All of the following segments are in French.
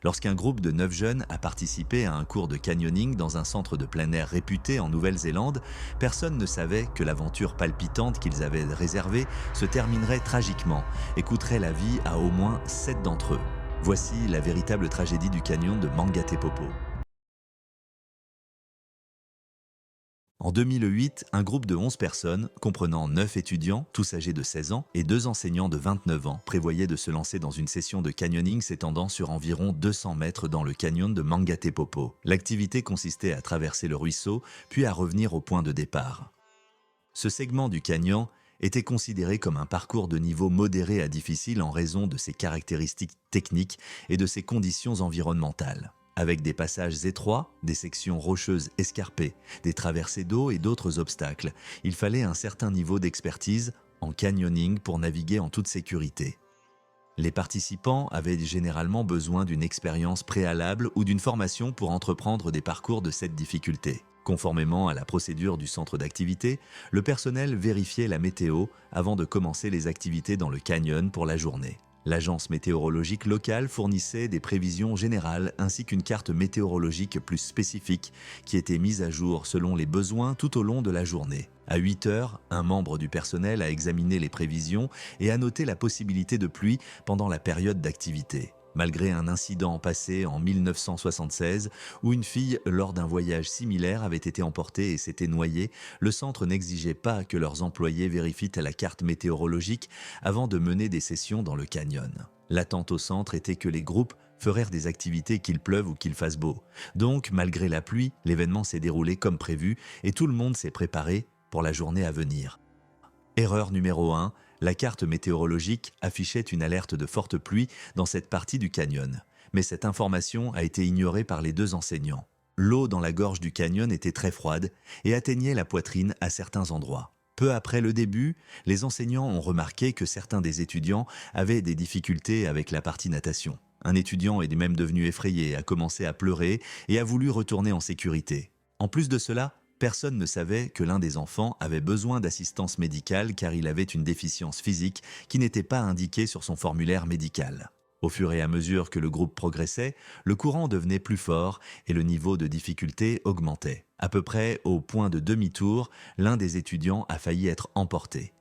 Lorsqu'un groupe de 9 jeunes a participé à un cours de canyoning dans un centre de plein air réputé en Nouvelle-Zélande, personne ne savait que l'aventure palpitante qu'ils avaient réservée se terminerait tragiquement et coûterait la vie à au moins 7 d'entre eux. Voici la véritable tragédie du canyon de Mangatepopo. En 2008, un groupe de 11 personnes, comprenant 9 étudiants, tous âgés de 16 ans, et 2 enseignants de 29 ans, prévoyait de se lancer dans une session de canyoning s'étendant sur environ 200 mètres dans le canyon de Mangatepopo. L'activité consistait à traverser le ruisseau, puis à revenir au point de départ. Ce segment du canyon était considéré comme un parcours de niveau modéré à difficile en raison de ses caractéristiques techniques et de ses conditions environnementales. Avec des passages étroits, des sections rocheuses escarpées, des traversées d'eau et d'autres obstacles, il fallait un certain niveau d'expertise en canyoning pour naviguer en toute sécurité. Les participants avaient généralement besoin d'une expérience préalable ou d'une formation pour entreprendre des parcours de cette difficulté. Conformément à la procédure du centre d'activité, le personnel vérifiait la météo avant de commencer les activités dans le canyon pour la journée. L'agence météorologique locale fournissait des prévisions générales ainsi qu'une carte météorologique plus spécifique qui était mise à jour selon les besoins tout au long de la journée. À 8 heures, un membre du personnel a examiné les prévisions et a noté la possibilité de pluie pendant la période d'activité. Malgré un incident passé en 1976 où une fille, lors d'un voyage similaire, avait été emportée et s'était noyée, le centre n'exigeait pas que leurs employés vérifient la carte météorologique avant de mener des sessions dans le canyon. L'attente au centre était que les groupes feraient des activités qu'il pleuve ou qu'il fasse beau. Donc, malgré la pluie, l'événement s'est déroulé comme prévu et tout le monde s'est préparé pour la journée à venir. Erreur numéro 1. La carte météorologique affichait une alerte de forte pluie dans cette partie du canyon. Mais cette information a été ignorée par les 2 enseignants. L'eau dans la gorge du canyon était très froide et atteignait la poitrine à certains endroits. Peu après le début, les enseignants ont remarqué que certains des étudiants avaient des difficultés avec la partie natation. Un étudiant est même devenu effrayé, a commencé à pleurer et a voulu retourner en sécurité. En plus de cela, personne ne savait que l'un des enfants avait besoin d'assistance médicale car il avait une déficience physique qui n'était pas indiquée sur son formulaire médical. Au fur et à mesure que le groupe progressait, le courant devenait plus fort et le niveau de difficulté augmentait. À peu près au point de demi-tour, l'un des étudiants a failli être emporté.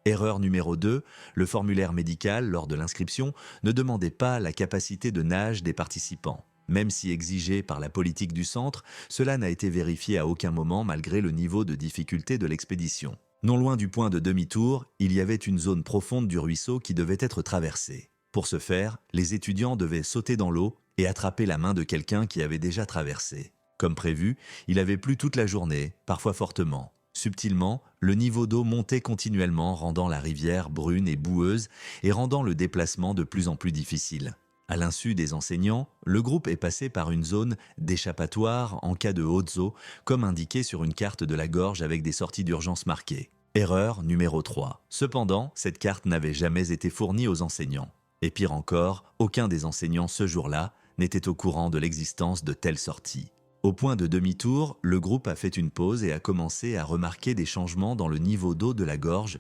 Erreur numéro 2, le formulaire médical, lors de l'inscription, ne demandait pas la capacité de nage des participants. Même si exigé par la politique du centre, cela n'a été vérifié à aucun moment malgré le niveau de difficulté de l'expédition. Non loin du point de demi-tour, il y avait une zone profonde du ruisseau qui devait être traversée. Pour ce faire, les étudiants devaient sauter dans l'eau et attraper la main de quelqu'un qui avait déjà traversé. Comme prévu, il avait plu toute la journée, parfois fortement. Subtilement, le niveau d'eau montait continuellement, rendant la rivière brune et boueuse et rendant le déplacement de plus en plus difficile. À l'insu des enseignants, le groupe est passé par une zone d'échappatoire en cas de hautes eaux, comme indiqué sur une carte de la gorge avec des sorties d'urgence marquées. Erreur numéro 3. Cependant, cette carte n'avait jamais été fournie aux enseignants. Et pire encore, aucun des enseignants ce jour-là n'était au courant de l'existence de telles sorties. Au point de demi-tour, le groupe a fait une pause et a commencé à remarquer des changements dans le niveau d'eau de la gorge.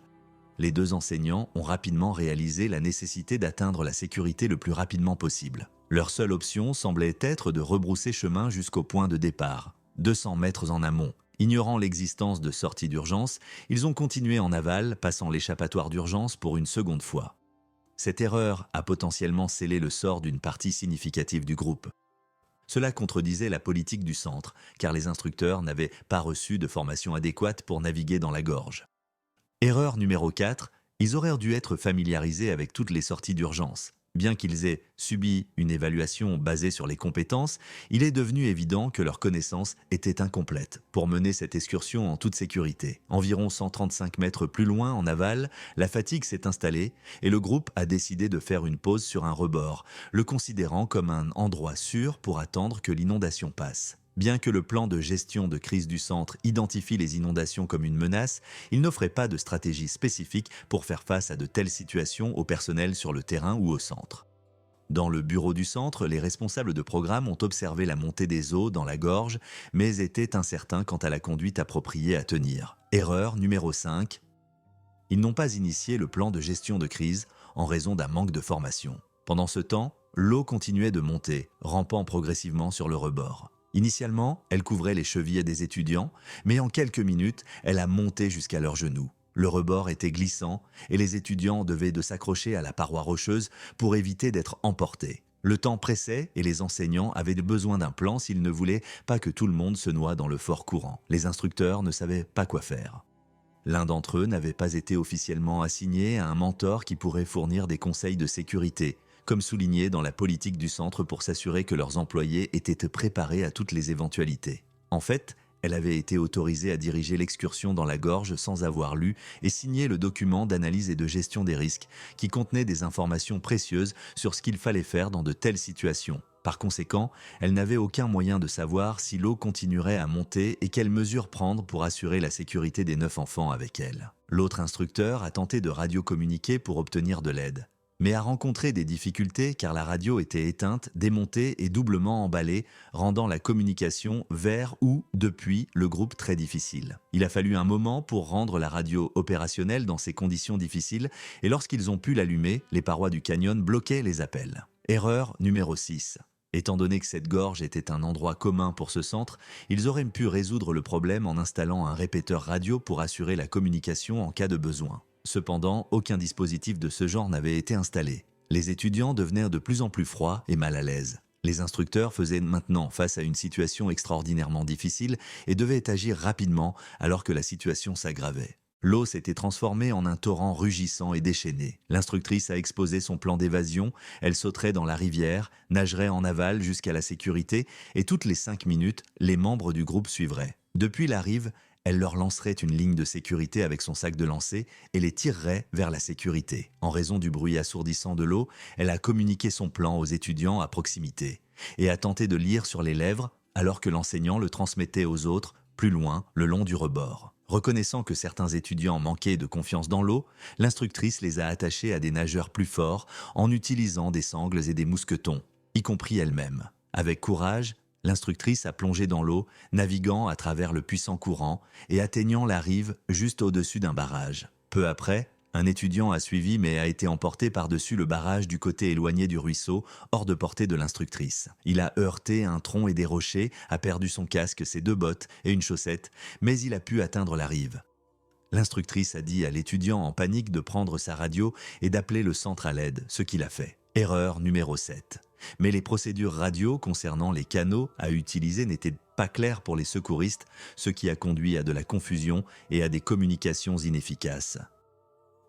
Les 2 enseignants ont rapidement réalisé la nécessité d'atteindre la sécurité le plus rapidement possible. Leur seule option semblait être de rebrousser chemin jusqu'au point de départ, 200 mètres en amont. Ignorant l'existence de sorties d'urgence, ils ont continué en aval, passant l'échappatoire d'urgence pour une seconde fois. Cette erreur a potentiellement scellé le sort d'une partie significative du groupe. Cela contredisait la politique du centre, car les instructeurs n'avaient pas reçu de formation adéquate pour naviguer dans la gorge. Erreur numéro 4, ils auraient dû être familiarisés avec toutes les sorties d'urgence. Bien qu'ils aient subi une évaluation basée sur les compétences, il est devenu évident que leurs connaissances étaient incomplètes pour mener cette excursion en toute sécurité. Environ 135 mètres plus loin en aval, la fatigue s'est installée et le groupe a décidé de faire une pause sur un rebord, le considérant comme un endroit sûr pour attendre que l'inondation passe. Bien que le plan de gestion de crise du centre identifie les inondations comme une menace, il n'offrait pas de stratégie spécifique pour faire face à de telles situations au personnel sur le terrain ou au centre. Dans le bureau du centre, les responsables de programme ont observé la montée des eaux dans la gorge, mais étaient incertains quant à la conduite appropriée à tenir. Erreur numéro 5. Ils n'ont pas initié le plan de gestion de crise en raison d'un manque de formation. Pendant ce temps, l'eau continuait de monter, rampant progressivement sur le rebord. Initialement, elle couvrait les chevilles des étudiants, mais en quelques minutes, elle a monté jusqu'à leurs genoux. Le rebord était glissant et les étudiants devaient de s'accrocher à la paroi rocheuse pour éviter d'être emportés. Le temps pressait et les enseignants avaient besoin d'un plan s'ils ne voulaient pas que tout le monde se noie dans le fort courant. Les instructeurs ne savaient pas quoi faire. L'un d'entre eux n'avait pas été officiellement assigné à un mentor qui pourrait fournir des conseils de sécurité, comme souligné dans la politique du centre pour s'assurer que leurs employés étaient préparés à toutes les éventualités. En fait, elle avait été autorisée à diriger l'excursion dans la gorge sans avoir lu et signé le document d'analyse et de gestion des risques, qui contenait des informations précieuses sur ce qu'il fallait faire dans de telles situations. Par conséquent, elle n'avait aucun moyen de savoir si l'eau continuerait à monter et quelles mesures prendre pour assurer la sécurité des 9 enfants avec elle. L'autre instructeur a tenté de radiocommuniquer pour obtenir de l'aide, mais a rencontré des difficultés car la radio était éteinte, démontée et doublement emballée, rendant la communication vers ou depuis le groupe très difficile. Il a fallu un moment pour rendre la radio opérationnelle dans ces conditions difficiles et lorsqu'ils ont pu l'allumer, les parois du canyon bloquaient les appels. Erreur numéro 6. Étant donné que cette gorge était un endroit commun pour ce centre, ils auraient pu résoudre le problème en installant un répéteur radio pour assurer la communication en cas de besoin. Cependant, aucun dispositif de ce genre n'avait été installé. Les étudiants devenaient de plus en plus froids et mal à l'aise. Les instructeurs faisaient maintenant face à une situation extraordinairement difficile et devaient agir rapidement alors que la situation s'aggravait. L'eau s'était transformée en un torrent rugissant et déchaîné. L'instructrice a exposé son plan d'évasion, elle sauterait dans la rivière, nagerait en aval jusqu'à la sécurité et toutes les 5 minutes, les membres du groupe suivraient. Depuis la rive, elle leur lancerait une ligne de sécurité avec son sac de lancer et les tirerait vers la sécurité. En raison du bruit assourdissant de l'eau, elle a communiqué son plan aux étudiants à proximité et a tenté de lire sur les lèvres alors que l'enseignant le transmettait aux autres, plus loin, le long du rebord. Reconnaissant que certains étudiants manquaient de confiance dans l'eau, l'instructrice les a attachés à des nageurs plus forts en utilisant des sangles et des mousquetons, y compris elle-même. Avec courage, l'instructrice a plongé dans l'eau, naviguant à travers le puissant courant et atteignant la rive juste au-dessus d'un barrage. Peu après, un étudiant a suivi mais a été emporté par-dessus le barrage du côté éloigné du ruisseau, hors de portée de l'instructrice. Il a heurté un tronc et des rochers, a perdu son casque, ses 2 bottes et une chaussette, mais il a pu atteindre la rive. L'instructrice a dit à l'étudiant en panique de prendre sa radio et d'appeler le centre à l'aide, ce qu'il a fait. Erreur numéro 7. Mais les procédures radio concernant les canaux à utiliser n'étaient pas claires pour les secouristes, ce qui a conduit à de la confusion et à des communications inefficaces.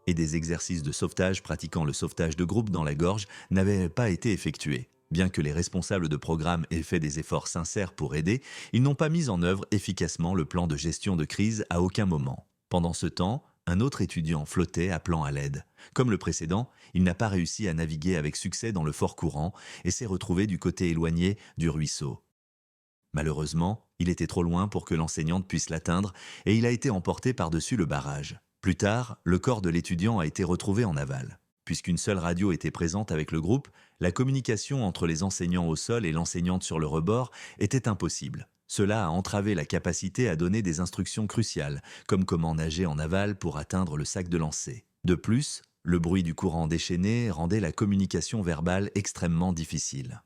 Et des exercices de sauvetage pratiquant le sauvetage de groupe dans la gorge n'avaient pas été effectués. Bien que les responsables de programme aient fait des efforts sincères pour aider, ils n'ont pas mis en œuvre efficacement le plan de gestion de crise à aucun moment. Pendant ce temps, un autre étudiant flottait appelant à l'aide. Comme le précédent, il n'a pas réussi à naviguer avec succès dans le fort courant et s'est retrouvé du côté éloigné du ruisseau. Malheureusement, il était trop loin pour que l'enseignante puisse l'atteindre et il a été emporté par-dessus le barrage. Plus tard, le corps de l'étudiant a été retrouvé en aval. Puisqu'une seule radio était présente avec le groupe, la communication entre les enseignants au sol et l'enseignante sur le rebord était impossible. Cela a entravé la capacité à donner des instructions cruciales, comme comment nager en aval pour atteindre le sac de lancer. De plus, le bruit du courant déchaîné rendait la communication verbale extrêmement difficile.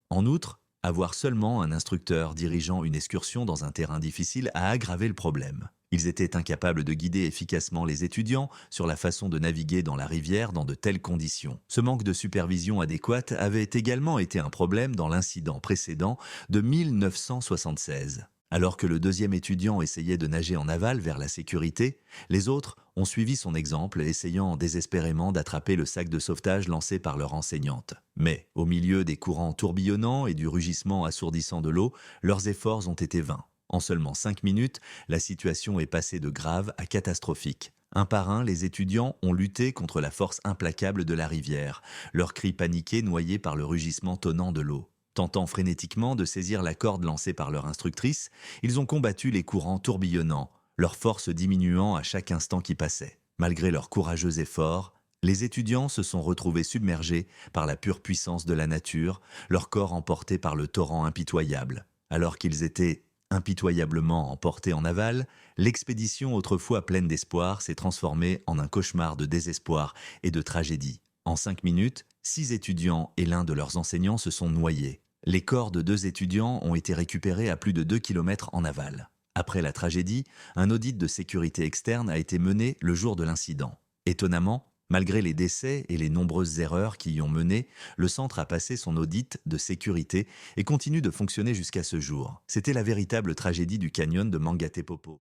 En outre, avoir seulement un instructeur dirigeant une excursion dans un terrain difficile a aggravé le problème. Ils étaient incapables de guider efficacement les étudiants sur la façon de naviguer dans la rivière dans de telles conditions. Ce manque de supervision adéquate avait également été un problème dans l'incident précédent de 1976. Alors que le deuxième étudiant essayait de nager en aval vers la sécurité, les autres ont suivi son exemple, essayant désespérément d'attraper le sac de sauvetage lancé par leur enseignante. Mais, au milieu des courants tourbillonnants et du rugissement assourdissant de l'eau, leurs efforts ont été vains. En seulement 5 minutes, la situation est passée de grave à catastrophique. Un par un, les étudiants ont lutté contre la force implacable de la rivière, leurs cris paniqués noyés par le rugissement tonnant de l'eau. Tentant frénétiquement de saisir la corde lancée par leur instructrice, ils ont combattu les courants tourbillonnants, leur force diminuant à chaque instant qui passait. Malgré leurs courageux efforts, les étudiants se sont retrouvés submergés par la pure puissance de la nature, leur corps emporté par le torrent impitoyable. Alors qu'ils étaient impitoyablement emportés en aval, l'expédition autrefois pleine d'espoir s'est transformée en un cauchemar de désespoir et de tragédie. En 5 minutes, 6 étudiants et l'un de leurs enseignants se sont noyés. Les corps de 2 étudiants ont été récupérés à plus de 2 kilomètres en aval. Après la tragédie, un audit de sécurité externe a été mené le jour de l'incident. Étonnamment, malgré les décès et les nombreuses erreurs qui y ont mené, le centre a passé son audit de sécurité et continue de fonctionner jusqu'à ce jour. C'était la véritable tragédie du canyon de Mangatepopo.